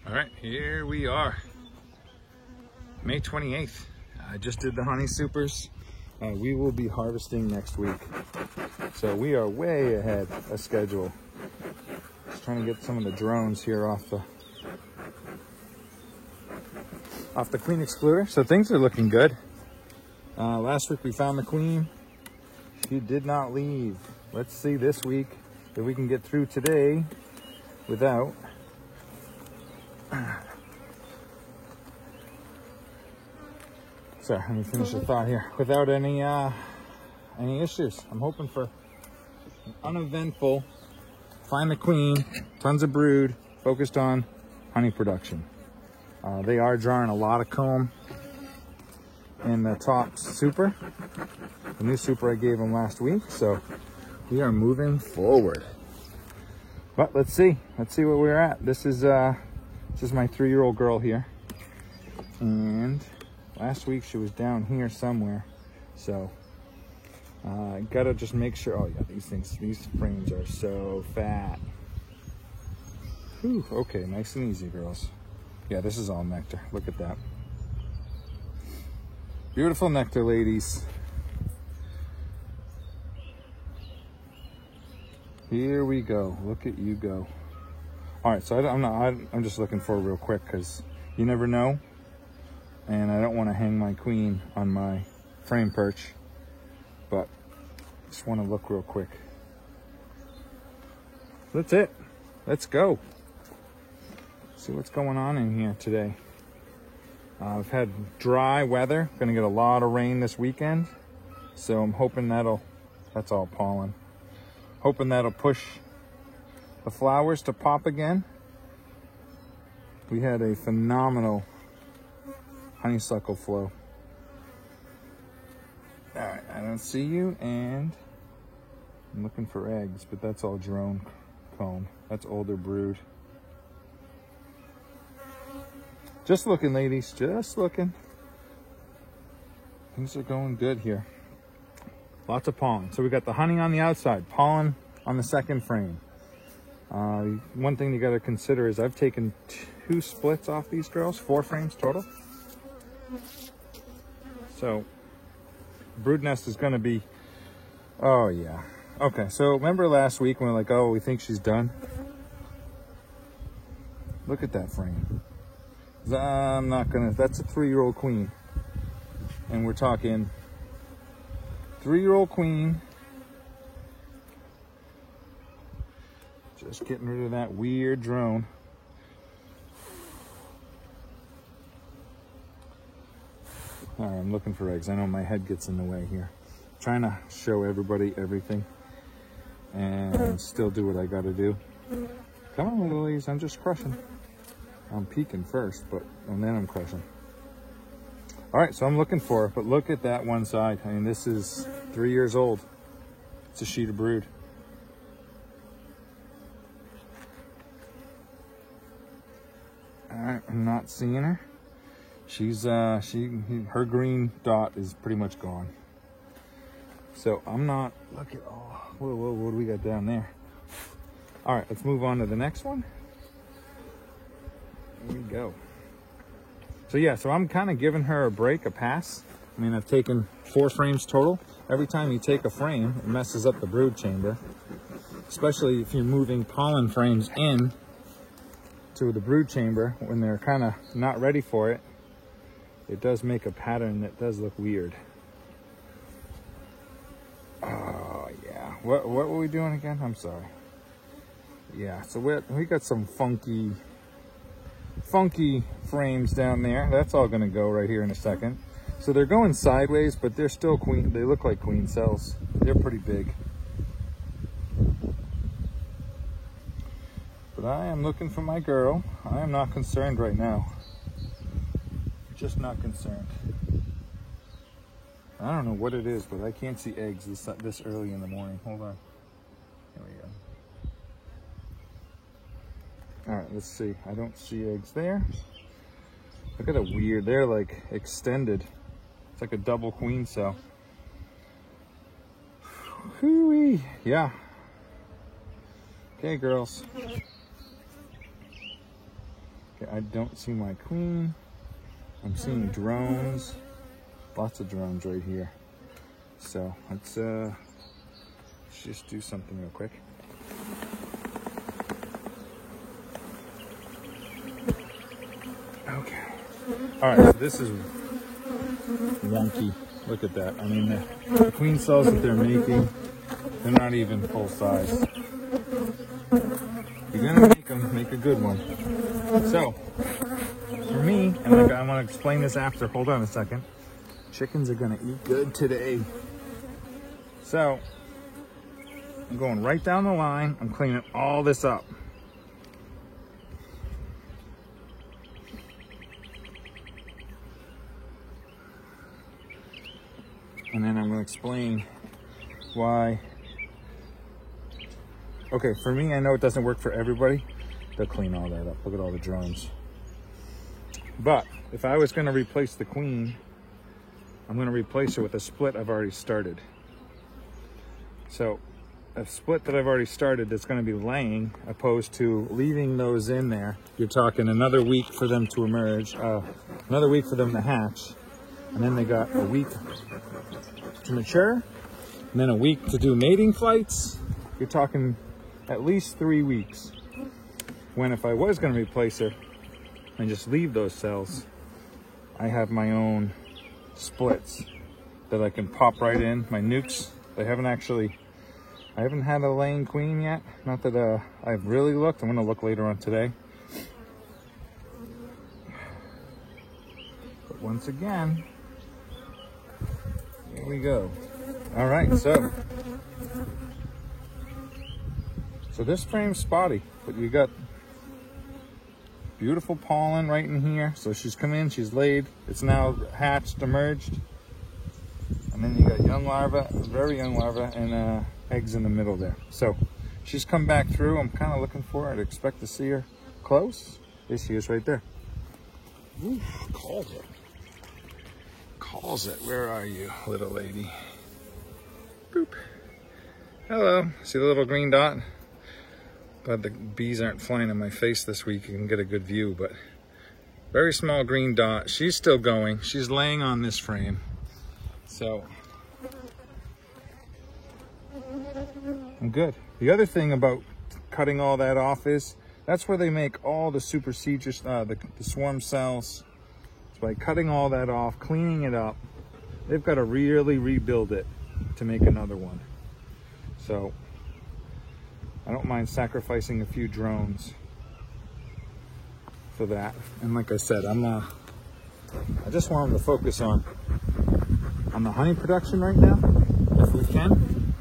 All right, here we are. May 28th. I just did the honey supers. We will be harvesting next week. So we are way ahead of schedule. Just trying to get some of the drones here off the queen excluder. So things are looking good. Last week we found the queen. She did not leave. Let's see this week if we can get through today without sorry, let me finish the thought here. Without any issues. I'm hoping for an uneventful find the queen, tons of brood, focused on honey production. They are drawing a lot of comb in the top super, the new super I gave them last week. So we are moving forward. But let's see where we're at. This is my 3-year-old girl here, and last week she was down here somewhere. So gotta just make sure. Oh yeah, these frames are so fat. Whew, okay, nice and easy, girls. Yeah, this is all nectar. Look at that. Beautiful nectar, ladies. Here we go. Look at you go. All right, so I'm just looking for real quick because you never know, and I don't want to hang my queen on my frame perch, but just want to look real quick. That's it. Let's go. See what's going on in here today. I've had dry weather. Gonna get a lot of rain this weekend, so I'm hoping that's all pollen. Hoping that'll push the flowers to pop again. We had a phenomenal honeysuckle flow. All right, I don't see you, and I'm looking for eggs, but that's all drone comb. That's older brood. Just looking, ladies, just looking. Things are going good here. Lots of pollen. So we got the honey on the outside, pollen on the second frame. One thing you got to consider is I've taken 2 splits off these girls, 4 frames total. So brood nest is going to be, oh yeah. Okay, so remember last week when we're like, oh, we think she's done? Look at that frame. I'm not gonna, that's a 3-year-old queen. And we're talking 3-year-old queen. Just getting rid of that weird drone. All right, I'm looking for eggs. I know my head gets in the way here. Trying to show everybody everything and still do what I gotta do. Come on, lilies, I'm just crushing. I'm peeking first, and then I'm crushing. All right, so I'm looking for it, but look at that one side. I mean, this is 3 years old. It's a sheet of brood. All right, I'm not seeing her. She's her green dot is pretty much gone. So I'm not. Look at whoa, what do we got down there? All right, let's move on to the next one. Here we go. So yeah, so I'm kind of giving her a break, a pass. I mean, I've taken 4 frames total. Every time you take a frame, it messes up the brood chamber, especially if you're moving pollen frames in to the brood chamber when they're kind of not ready for it. It does make a pattern that does look weird. Oh yeah, what were we doing again? I'm sorry. Yeah, so we got some funky frames down there. That's all gonna go right here in a second. So they're going sideways, but they're still queen. They look like queen cells. They're pretty big. But I am looking for my girl. I am not concerned right now. Just not concerned. I don't know what it is, but I can't see eggs this early in the morning. Hold on. Here we go. All right, let's see. I don't see eggs there. Look at the weird, they're like extended. It's like a double queen cell. Hooey, yeah. Okay, girls. Okay, I don't see my queen. I'm seeing drones. Lots of drones right here. So let's just do something real quick. Okay. All right, so this is wonky. Look at that. I mean, the queen cells that they're making, they're not even full size. You're gonna make them, make a good one. So, for me, and I want to explain this after, hold on a second. Chickens are gonna eat good today. So, I'm going right down the line. I'm cleaning all this up. And then I'm going to explain why. Okay, for me, I know it doesn't work for everybody. They'll clean all that up. Look at all the drones. But if I was going to replace the queen, I'm going to replace her with a split I've already started. So a split that I've already started that's going to be laying, opposed to leaving those in there. You're talking another week for them to emerge, another week for them to hatch, and then they got a week to mature, and then a week to do mating flights. You're talking at least 3 weeks. When if I was going to replace her and just leave those cells, I have my own splits that I can pop right in. My nukes, I haven't had a laying queen yet. Not that I've really looked. I'm going to look later on today. But once again, here we go. All right, so this frame's spotty, but you got beautiful pollen right in here. So she's come in, she's laid, it's now hatched, emerged. And then you got young larvae, very young larvae, and eggs in the middle there. So she's come back through. I'm kind of looking for her. I'd expect to see her close. There she is right there. Ooh, calls it. Calls it. Where are you, little lady? Boop. Hello. See the little green dot? Glad the bees aren't flying in my face this week. You can get a good view, but very small green dot. She's still going. She's laying on this frame. So I'm good. The other thing about cutting all that off is that's where they make all the supersedures, the swarm cells. So by cutting all that off, cleaning it up, they've got to really rebuild it to make another one. So I don't mind sacrificing a few drones for that. And like I said, I just want them to focus on the honey production right now, if we can,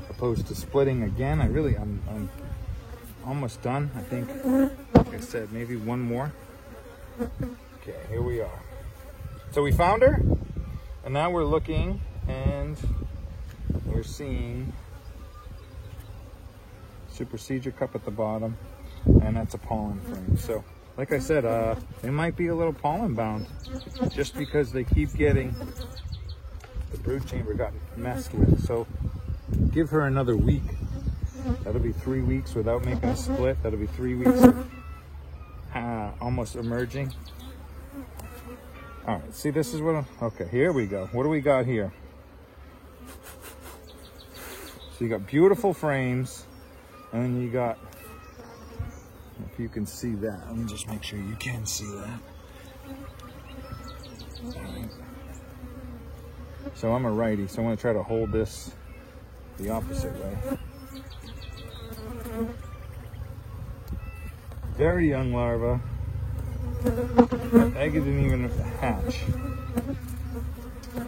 opposed to splitting again. I'm almost done. I think, like I said, maybe one more. Okay, here we are. So we found her, and now we're looking, and we're seeing supersedure cup at the bottom, and that's a pollen frame. So like I said, they might be a little pollen bound just because they keep getting, the brood chamber got messed with. So give her another week. That'll be 3 weeks without making a split. That'll be 3 weeks of almost emerging. All right, see, this is what okay, here we go. What do we got here? So you got beautiful frames, and then you got, if you can see that, let me just make sure you can see that. Right. So I'm a righty, so I'm going to try to hold this the opposite way. Very young larva. Egg didn't even hatch.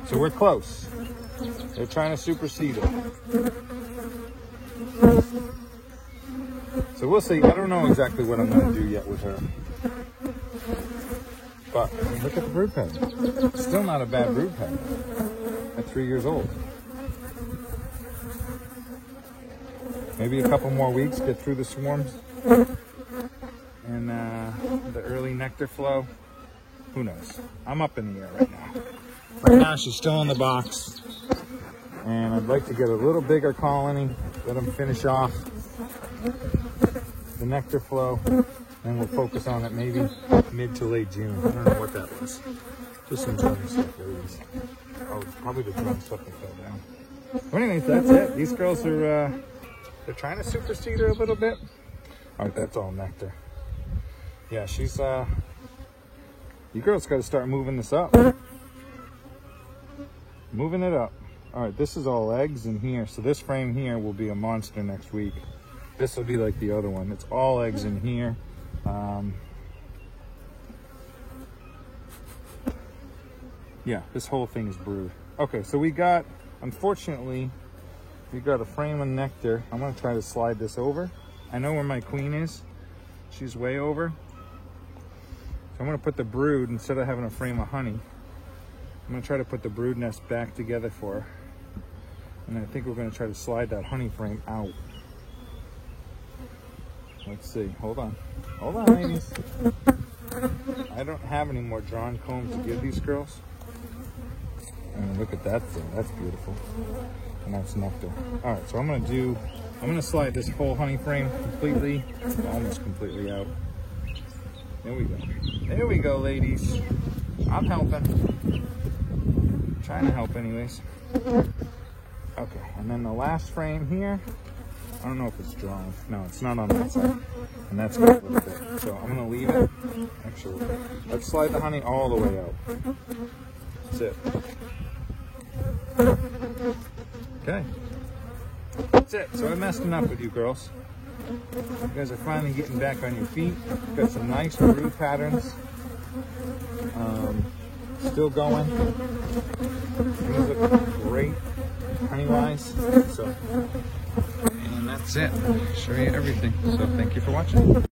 So we're close. They're trying to supersede it. So we'll see. I don't know exactly what I'm going to do yet with her. But look at the brood pattern. Still not a bad brood pattern at 3 years old. Maybe a couple more weeks, get through the swarms and the early nectar flow. Who knows? I'm up in the air right now. Right now she's still in the box, and I'd like to get a little bigger colony, let them finish off the nectar flow, and we'll focus on it maybe mid to late June. I don't know what that was. Just some drone stuff, ladies. Oh, probably the drone stuff that fell down. But anyways, that's it. These girls are, they're trying to supersede her a little bit. All right, that's all nectar. Yeah, she's, you girls got to start moving this up. Moving it up. All right, this is all eggs in here. So this frame here will be a monster next week. This will be like the other one. It's all eggs in here. Yeah, this whole thing is brood. Okay, so we got, unfortunately, we got a frame of nectar. I'm gonna try to slide this over. I know where my queen is. She's way over. So I'm gonna put the brood, instead of having a frame of honey, I'm gonna try to put the brood nest back together for her. And I think we're gonna try to slide that honey frame out. Let's see, hold on, ladies. I don't have any more drawn combs to give these girls. And look at that thing, that's beautiful. And that's nectar. All right, so I'm gonna slide this whole honey frame completely, almost completely out. There we go. There we go, ladies. I'm helping. Trying to help anyways. Okay, and then the last frame here, I don't know if it's drawn. No, it's not on that side. And that's got a little bit. So I'm gonna leave it. Actually, let's slide the honey all the way out. That's it. Okay. That's it. So I messed enough with you girls. You guys are finally getting back on your feet. Got some nice brood patterns. Still going. Things look great, honey-wise. So, and that's it. Show you everything. So thank you for watching.